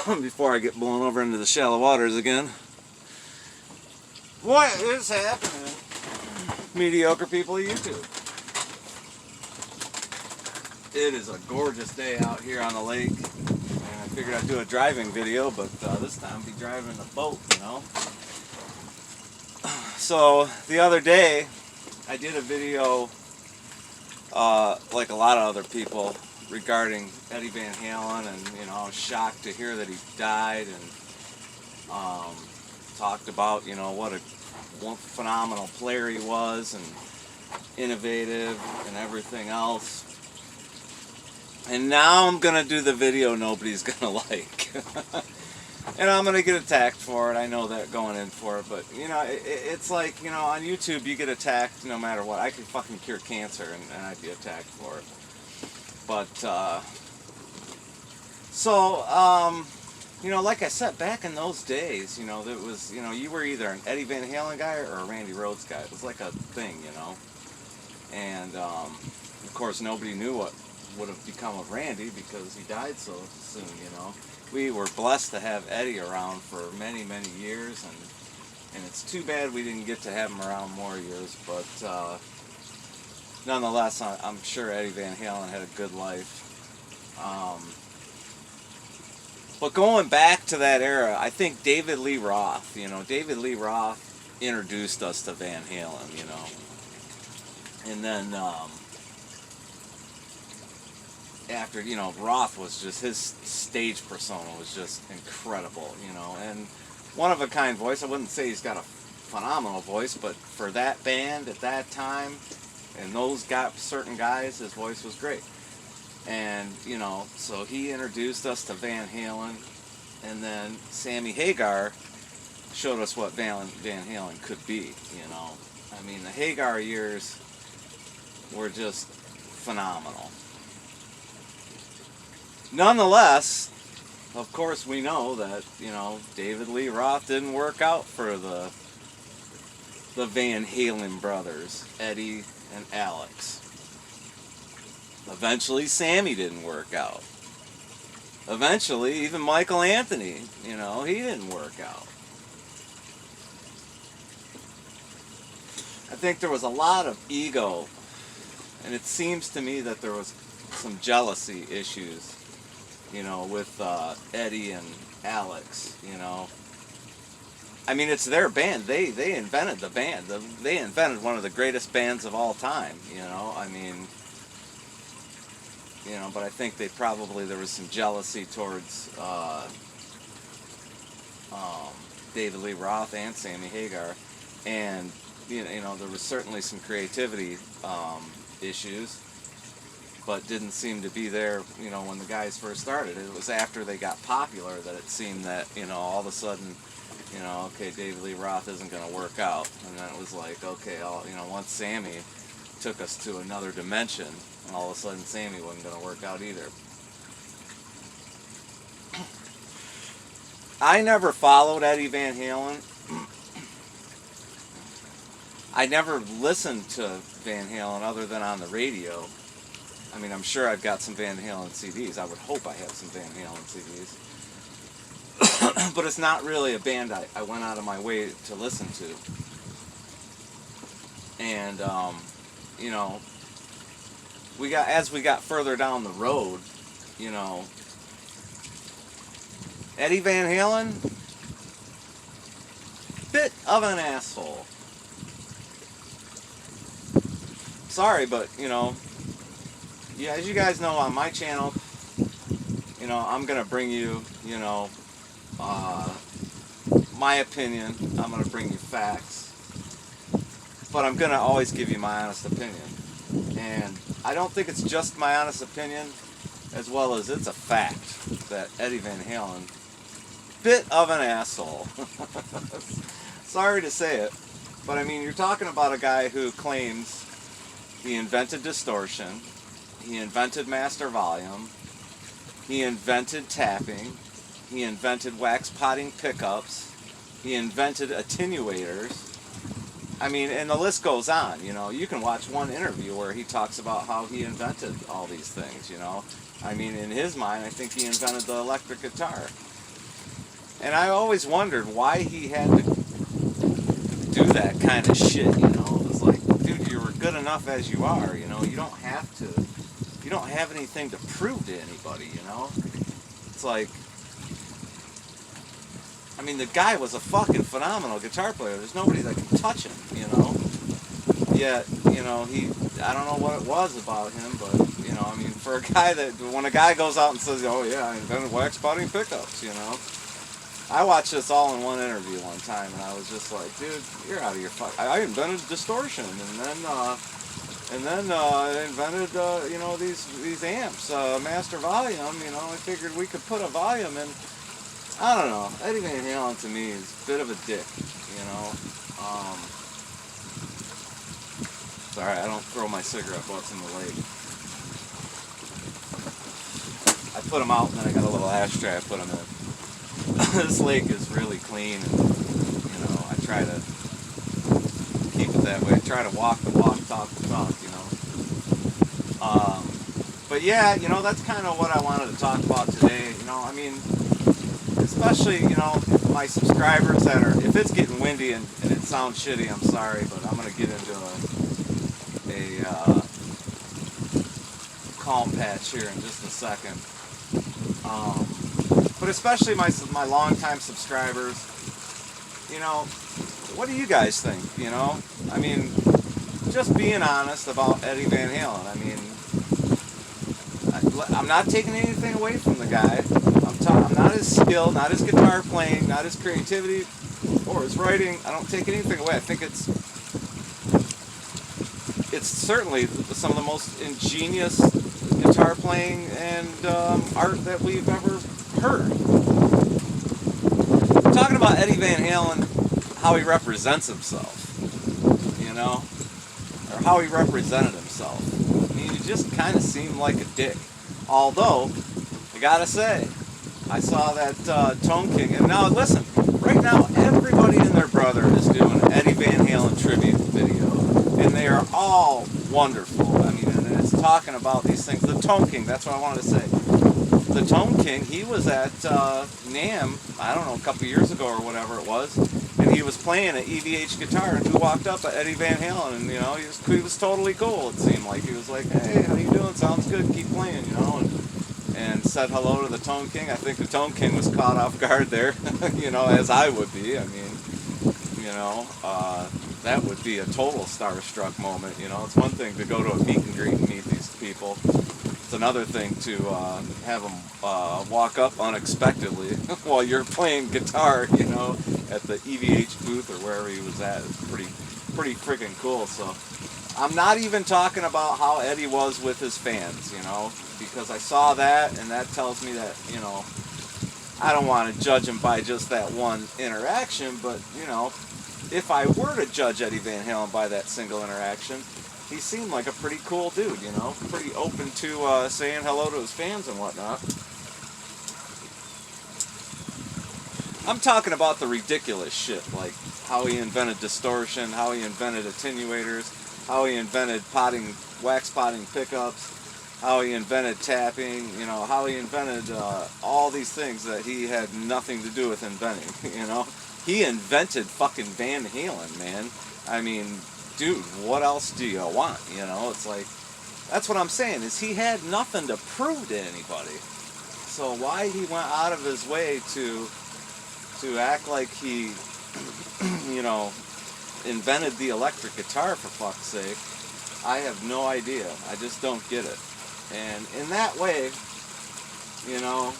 before I get blown over into the shallow waters again. What is happening? Mediocre people of YouTube. It is a gorgeous day out here on the lake. And I figured I'd do a driving video, but this time I'll be driving a boat, you know. So the other day, I did a video, like a lot of other people, regarding Eddie Van Halen, and you know, I was shocked to hear that he died, and talked about, you know, what a phenomenal player he was, and innovative, and everything else. And now I'm gonna do the video nobody's gonna like. And I'm going to get attacked for it. I know that going in for it. But, you know, it's like, you know, on YouTube you get attacked no matter what. I could fucking cure cancer and I'd be attacked for it. But, you know, like I said, back in those days, you know, there was, you know, you were either an Eddie Van Halen guy or a Randy Rhoads guy. It was like a thing, you know. And, of course, nobody knew what would have become of Randy because he died so soon, you know. We were blessed to have Eddie around for many, many years, and it's too bad we didn't get to have him around more years, but nonetheless, I'm sure Eddie Van Halen had a good life. But going back to that era, I think David Lee Roth, you know, David Lee Roth introduced us to Van Halen, you know, and then after, you know, Roth was just, his stage persona was just incredible, you know, and one-of-a-kind voice. I wouldn't say he's got a phenomenal voice, but for that band at that time, and those certain guys, his voice was great. And, you know, so he introduced us to Van Halen, and then Sammy Hagar showed us what Van Halen could be, you know. I mean, the Hagar years were just phenomenal. Nonetheless, of course, we know that, you know, David Lee Roth didn't work out for the Van Halen brothers, Eddie and Alex. Eventually, Sammy didn't work out. Eventually, even Michael Anthony, you know, he didn't work out. I think there was a lot of ego, and it seems to me that there was some jealousy issues, you know, with Eddie and Alex, you know. I mean, it's their band. They invented the band. They invented one of the greatest bands of all time, you know. I mean, you know, but I think there was some jealousy towards David Lee Roth and Sammy Hagar. And, you know, there was certainly some creativity issues, but didn't seem to be there, you know, when the guys first started. It was after they got popular that it seemed that, you know, all of a sudden, you know, okay, David Lee Roth isn't going to work out. And then it was like, okay, you know, once Sammy took us to another dimension, and all of a sudden Sammy wasn't going to work out either. I never followed Eddie Van Halen. I never listened to Van Halen other than on the radio. I mean, I'm sure I've got some Van Halen CDs. I would hope I have some Van Halen CDs. But it's not really a band I went out of my way to listen to. And, you know, as we got further down the road, you know, Eddie Van Halen, bit of an asshole. Sorry, but, you know, yeah, as you guys know on my channel, you know, I'm going to bring you, you know, my opinion. I'm going to bring you facts. But I'm going to always give you my honest opinion. And I don't think it's just my honest opinion, as well as it's a fact that Eddie Van Halen, bit of an asshole. Sorry to say it, but I mean, you're talking about a guy who claims he invented distortion, he invented master volume, he invented tapping, he invented wax potting pickups, he invented attenuators. I mean, and the list goes on, you know. You can watch one interview where he talks about how he invented all these things, you know. I mean, in his mind, I think he invented the electric guitar. And I always wondered why he had to do that kind of shit, you know. It was like, dude, you were good enough as you are, you know. You don't have anything to prove to anybody, you know. It's like, I mean, the guy was a fucking phenomenal guitar player. There's nobody that can touch him, you know. Yet, you know, I don't know what it was about him, but, you know, I mean, for a guy when a guy goes out and says, oh yeah, I invented wax body pickups, you know. I watched this all in one interview one time, and I was just like, dude, you're out of your fuck. I invented distortion, and then I invented, you know, these amps, master volume, you know. I figured we could put a volume in. I don't know. Eddie Van Halen to me is a bit of a dick, you know. Sorry, I don't throw my cigarette butts in the lake. I put them out, and then I got a little ashtray I put them in. This lake is really clean, and, you know, I try to keep it that way. I try to walk the walk, talk the talk, you know. But yeah, you know, that's kind of what I wanted to talk about today. You know, I mean, especially, you know, my subscribers that are, if it's getting windy and it sounds shitty, I'm sorry, but I'm going to get into a calm patch here in just a second. But especially my longtime subscribers, you know, what do you guys think, you know? I mean, just being honest about Eddie Van Halen. I mean, I'm not taking anything away from the guy. I'm not his skill, not his guitar playing, not his creativity, or his writing. I don't take anything away. I think it's certainly some of the most ingenious guitar playing and art that we've ever heard. Talking about Eddie Van Halen, how he represents himself, you know, or how he represented himself. I mean, he just kind of seemed like a dick. Although, I gotta say, I saw that Tone King, and now listen, right now everybody and their brother is doing an Eddie Van Halen tribute video, and they are all wonderful. I mean, and it's talking about these things. The Tone King, that's what I wanted to say. The Tone King, he was at NAMM, I don't know, a couple years ago or whatever it was, and he was playing an EVH guitar, and who walked up at Eddie Van Halen, and, you know, he was totally cool, it seemed like. He was like, hey, how you doing? Sounds good, keep playing, you know, and said hello to the Tone King. I think the Tone King was caught off guard there, you know, as I would be. I mean, you know, that would be a total starstruck moment, you know. It's one thing to go to a meet and greet and meet these people. It's another thing to have them walk up unexpectedly while you're playing guitar, you know, at the EVH booth or wherever he was at. It's pretty freaking cool. So I'm not even talking about how Eddie was with his fans, you know, because I saw that, and that tells me that, you know, I don't want to judge him by just that one interaction, but, you know, if I were to judge Eddie Van Halen by that single interaction, he seemed like a pretty cool dude, you know, pretty open to saying hello to his fans and whatnot. I'm talking about the ridiculous shit, like how he invented distortion, how he invented attenuators, how he invented wax potting pickups, how he invented tapping, you know, how he invented all these things that he had nothing to do with inventing, you know. He invented fucking Van Halen, man. I mean, dude, what else do you want, you know? It's like, that's what I'm saying, is he had nothing to prove to anybody. So why he went out of his way to act like he, you know, invented the electric guitar, for fuck's sake, I have no idea. I just don't get it. And in that way, you know,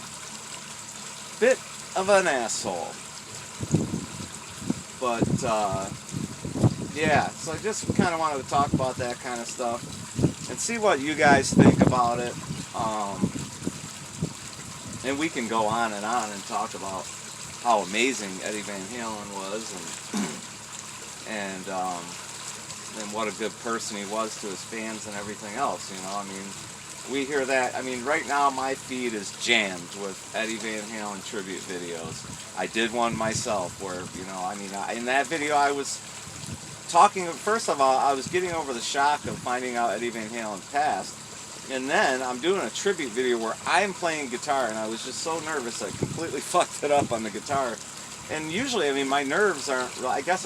bit of an asshole. But, yeah, so I just kind of wanted to talk about that kind of stuff and see what you guys think about it. And we can go on and talk about how amazing Eddie Van Halen was, and what a good person he was to his fans and everything else, you know. I mean, we hear that. I mean, right now my feed is jammed with Eddie Van Halen tribute videos. I did one myself where, you know, I mean, in that video I was talking, first of all, I was getting over the shock of finding out Eddie Van Halen passed, And then I'm doing a tribute video where I'm playing guitar, and I was just so nervous I completely fucked it up on the guitar. And usually, I mean, my nerves aren't, I guess,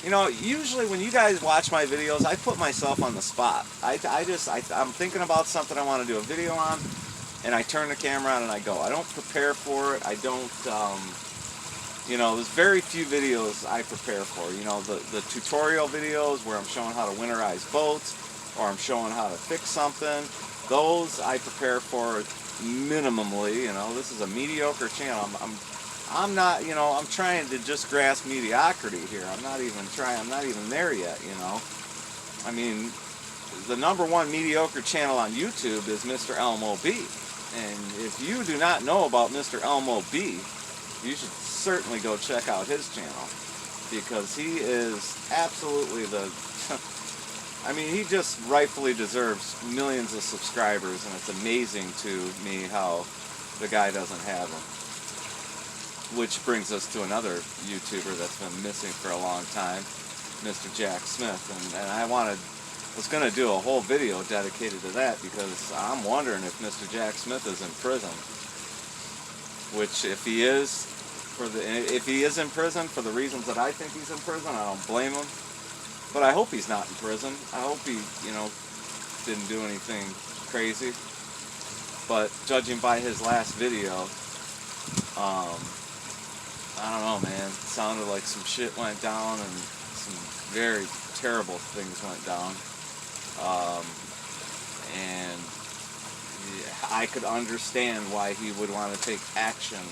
you know, usually when you guys watch my videos, I put myself on the spot. I'm thinking about something I want to do a video on, and I turn the camera on and I go. I don't prepare for it. I don't, you know, there's very few videos I prepare for. You know, the tutorial videos where I'm showing how to winterize boats, or I'm showing how to fix something, those I prepare for minimally. You know, this is a mediocre channel. I'm not, you know, I'm trying to just grasp mediocrity here. I'm not even there yet, you know. I mean, the #1 mediocre channel on YouTube is Mr. Elmo B. And if you do not know about Mr. Elmo B, you should certainly go check out his channel, because he is absolutely the I mean, he just rightfully deserves millions of subscribers, and it's amazing to me how the guy doesn't have them. Which brings us to another YouTuber that's been missing for a long time, Mr. Jack Smith. And I was going to do a whole video dedicated to that, because I'm wondering if Mr. Jack Smith is in prison. Which, if he is in prison for the reasons that I think he's in prison, I don't blame him. But I hope he's not in prison. I hope he, you know, didn't do anything crazy. But judging by his last video, I don't know, man. It sounded like some shit went down, and some very terrible things went down. And I could understand why he would want to take action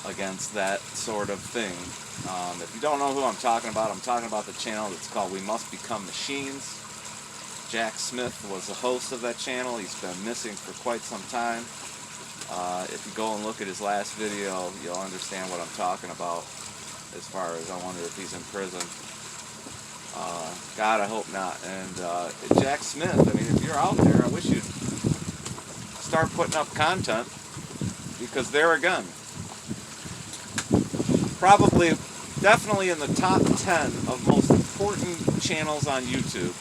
against that sort of thing. If you don't know who I'm talking about the channel that's called We Must Become Machines. Jack Smith was the host of that channel. He's been missing for quite some time. If you go and look at his last video, you'll understand what I'm talking about, as far as I wonder if he's in prison. God, I hope not. And Jack Smith, I mean, if you're out there, I wish you'd start putting up content, because there again, probably, definitely in the top 10 of most important channels on YouTube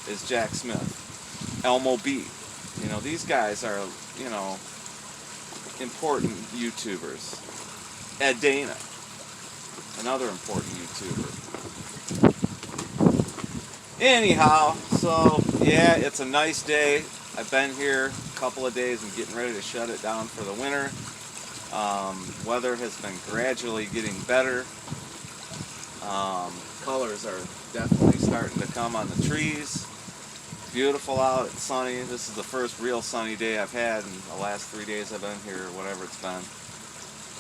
is Jack Smith. Elmo B. You know, these guys are, you know, important YouTubers. Ed Dana, another important YouTuber. Anyhow, so yeah, it's a nice day. I've been here a couple of days and getting ready to shut it down for the winter. Weather has been gradually getting better. Colors are definitely starting to come on the trees. Beautiful out, it's sunny. This is the first real sunny day I've had in the last 3 days I've been here, or whatever it's been.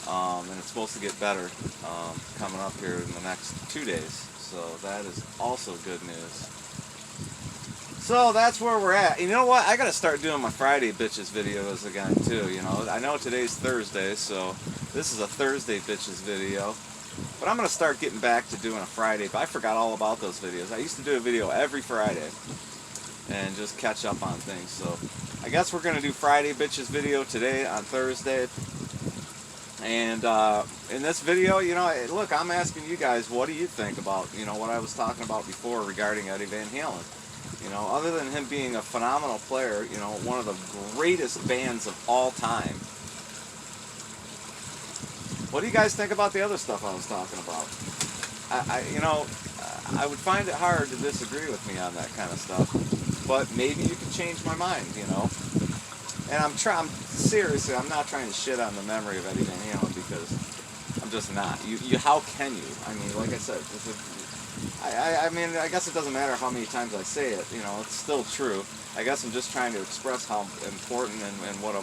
And it's supposed to get better coming up here in the next 2 days. So that is also good news. So that's where we're at. You know what? I gotta start doing my Friday Bitches videos again too. You know, I know today's Thursday, so this is a Thursday Bitches video. But I'm gonna start getting back to doing a Friday. But I forgot all about those videos. I used to do a video every Friday and just catch up on things. So I guess we're gonna do Friday Bitches video today on Thursday. And in this video, you know, look, I'm asking you guys, what do you think about, you know, what I was talking about before regarding Eddie Van Halen? You know, other than him being a phenomenal player, you know, one of the greatest bands of all time. What do you guys think about the other stuff I was talking about? You know, I would find it hard to disagree with me on that kind of stuff, but maybe you can change my mind, you know. And seriously, I'm not trying to shit on the memory of Eddie Van Halen, because I'm just not. How can you? I mean, like I said, I mean, I guess it doesn't matter how many times I say it, you know, it's still true. I guess I'm just trying to express how important and what a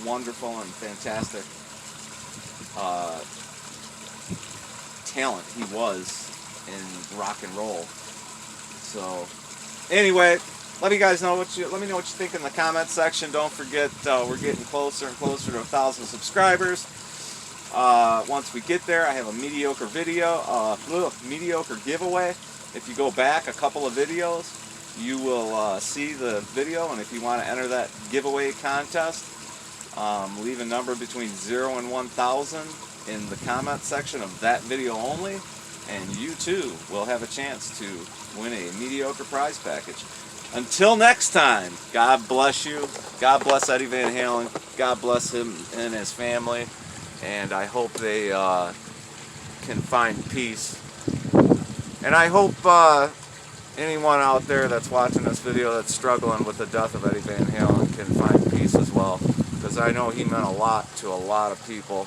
wonderful and fantastic talent he was in rock and roll. So, anyway, let me know what you think in the comment section. Don't forget, we're getting closer and closer to 1,000 subscribers. Once we get there, I have a mediocre mediocre giveaway. If you go back a couple of videos, you will see the video, and if you want to enter that giveaway contest, leave a number between 0 and 1,000 in the comment section of that video only, and you too will have a chance to win a mediocre prize package. Until next time, God bless you. God bless Eddie Van Halen. God bless him and his family. And I hope they can find peace. And I hope anyone out there that's watching this video that's struggling with the death of Eddie Van Halen can find peace as well. Because I know he meant a lot to a lot of people.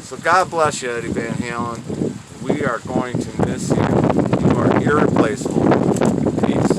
So God bless you, Eddie Van Halen. We are going to miss you. You are irreplaceable. Peace.